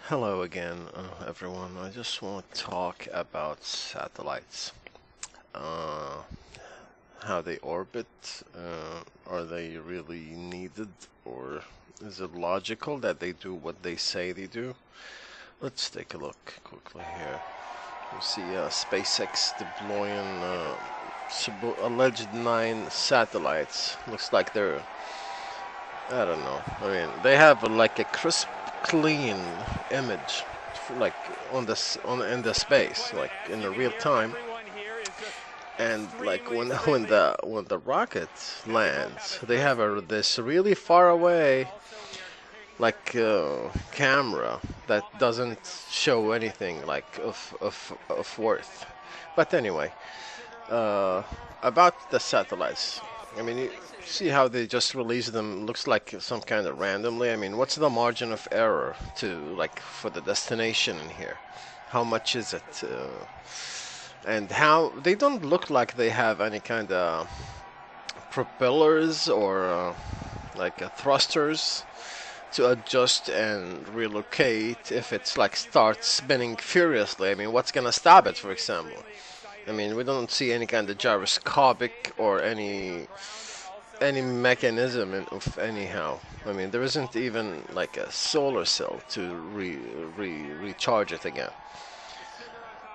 Hello again, everyone. I just want to talk about satellites. Uh, how they orbit. Are they really needed, or is it logical that they do what they say they do? Let's take a look quickly here. You see SpaceX deploying alleged 9 satellites. Looks like they're, I don't know. I mean, they have like a crisp, clean image, like in the space, like in the real time. And like when the rocket lands, they have this really far away like camera that doesn't show anything like of worth. But anyway, uh, about the satellites. I mean, you see how they just release them? Looks like some kind of randomly. I mean, what's the margin of error to like for the destination in here? How much is it? And how they don't look like they have any kind of propellers or like thrusters to adjust and relocate if it's like starts spinning furiously. I mean, what's gonna stop it, for example? I mean, we don't see any kind of gyroscopic or any mechanism of anyhow. I mean, there isn't even like a solar cell to recharge it again.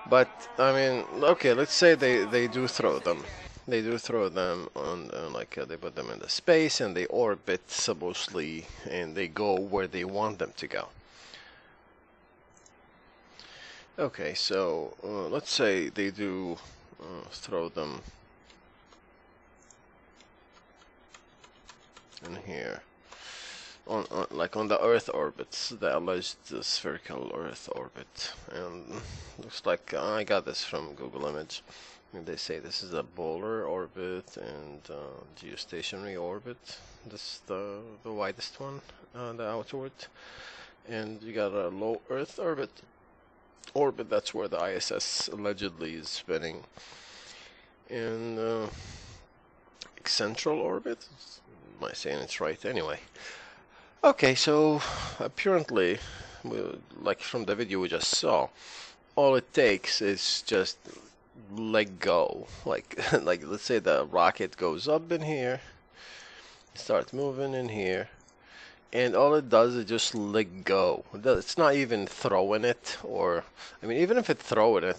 But I mean, okay, let's say they do throw them. They do throw them on like they put them in the space and they orbit supposedly and they go where they want them to go. Okay, so let's say they do throw them in here. Like on the Earth orbits, the alleged spherical Earth orbit, and looks like I got this from Google Image. And they say this is a polar orbit and geostationary orbit. This is the widest one, the outward, and you got a low Earth orbit. That's where the ISS allegedly is spinning. And central orbit. Am I saying it's right? Anyway. Okay, so apparently, like from the video we just saw, all it takes is just let go. Like, like let's say the rocket goes up in here, starts moving in here, and all it does is just let go. It's not even throwing it, or I mean, even if it's throwing it,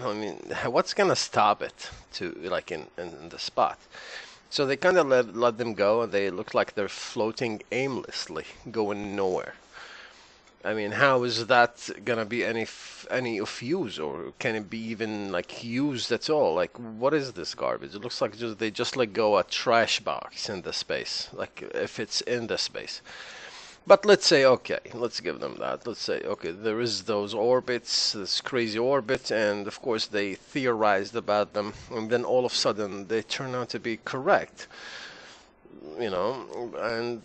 I mean, what's gonna stop it to like in the spot? So they kind of let them go, and they look like they're floating aimlessly, going nowhere. I mean, how is that gonna be any of use, or can it be even like used at all? Like, what is this garbage? It looks like they just let go a trash box in the space, like if it's in the space. But let's say, okay, let's give them that. Let's say, okay, there is those orbits, this crazy orbit, and of course they theorized about them, and then all of a sudden they turn out to be correct, you know, and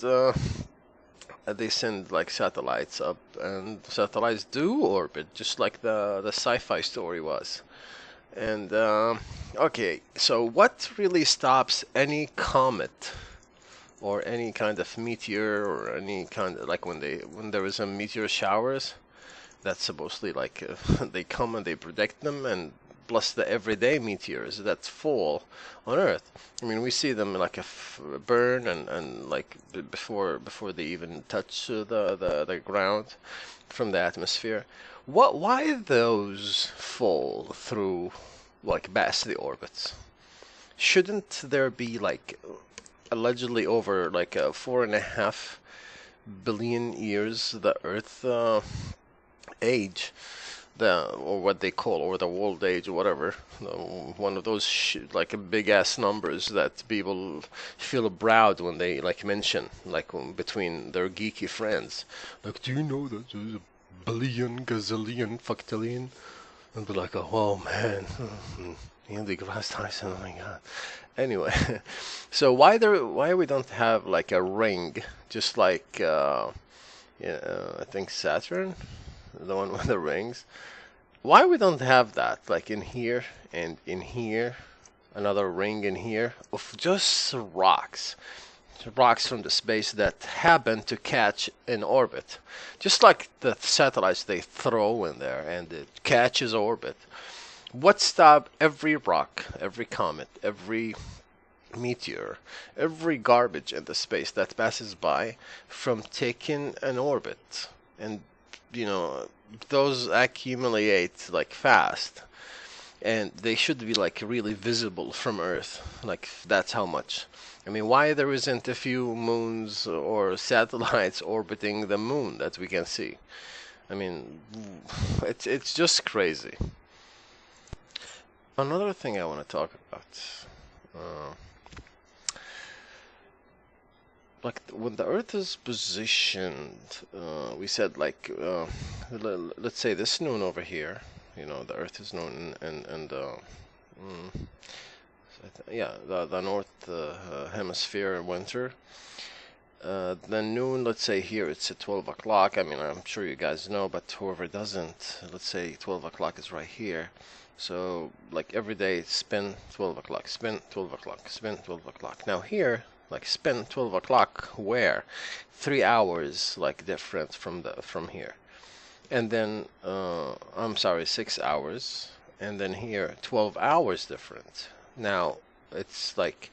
they send like satellites up, and satellites do orbit, just like the sci-fi story was. And okay, so what really stops any comet or any kind of meteor or any kind of like when there is a meteor showers that's supposedly like they come and they predict them, and plus the everyday meteors that fall on Earth. I mean, we see them like burn and like before they even touch the ground from the atmosphere. Why those fall through like past the orbits? Shouldn't there be like allegedly over like 4.5 billion years the Earth age, or what they call, or the world age, or whatever, one of those like big ass numbers that people feel proud when they like mention, like between their geeky friends. Like, do you know that there's a billion, gazillion, factillion? And be like, oh man, Neil deGrasse Tyson, oh my god. Anyway, so why we don't have like a ring, just like I think Saturn, the one with the rings. Why we don't have that, like in here and in here, another ring in here of just rocks, rocks from the space that happen to catch in orbit. Just like the satellites they throw in there and it catches orbit. What stopped every rock, every comet, every meteor, every garbage in the space that passes by from taking an orbit? And you know, those accumulate like fast, and they should be like really visible from Earth. Like that's how much. I mean, why there isn't a few moons or satellites orbiting the moon that we can see? I mean, it's just crazy. Another thing I want to talk about, uh, like when the Earth is positioned, we said like, let's say this noon over here. You know, the Earth is noon, mm, yeah, the north hemisphere in winter. Then noon, let's say here it's at 12 o'clock. I mean, I'm sure you guys know, but whoever doesn't, let's say 12 o'clock is right here. So, like every day, spin 12 o'clock, spin 12 o'clock, spin 12 o'clock. Now here, like spin 12 o'clock where? 3 hours, like different from here. And then, I'm sorry, 6 hours. And then here, 12 hours different. Now, it's like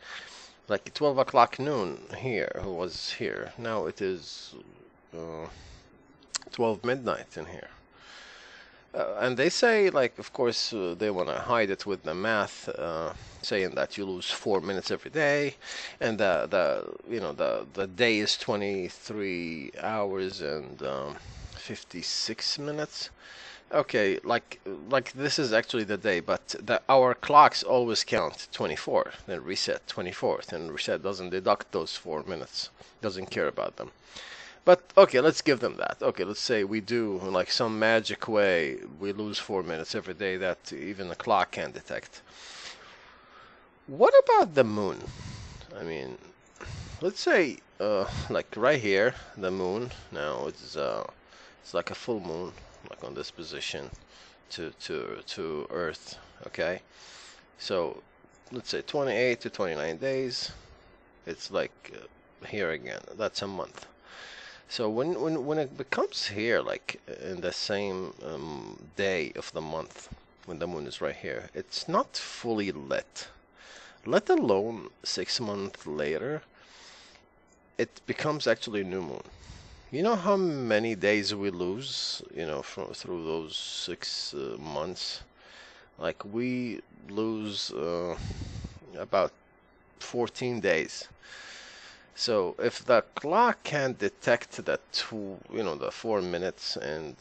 12 o'clock noon here, who was here. Now it is 12 midnight in here. And they say, like, of course, they want to hide it with the math, saying that you lose 4 minutes every day, and the day is 23 hours and 56 minutes. Okay, like this is actually the day, but our clocks always count 24, then reset 24th, and reset doesn't deduct those 4 minutes, doesn't care about them. But okay, let's give them that. Okay, let's say we do like some magic way we lose 4 minutes every day that even the clock can't detect. What about the moon? I mean, let's say like right here, the moon. Now it's like a full moon, like on this position to Earth. Okay, so let's say 28 to 29 days. It's like here again. That's a month. So when it becomes here, like in the same day of the month, when the moon is right here, it's not fully lit. Let alone 6 months later, it becomes actually new moon. You know how many days we lose, you know, through those 6 months? Like we lose about 14 days. So if the clock can detect that the 4 minutes and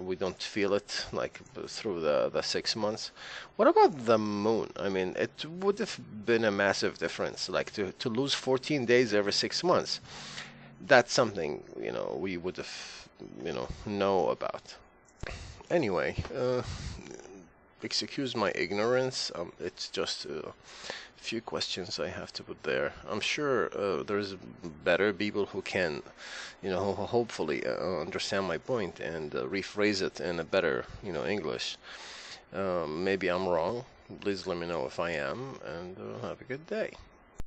we don't feel it like through the 6 months, what about the moon? I mean, it would have been a massive difference, like to lose 14 days every 6 months. That's something we would have know about. Anyway, excuse my ignorance. It's just few questions I have to put there. I'm sure there's better people who can, hopefully understand my point and rephrase it in a better, English. Maybe I'm wrong. Please let me know if I am, and have a good day.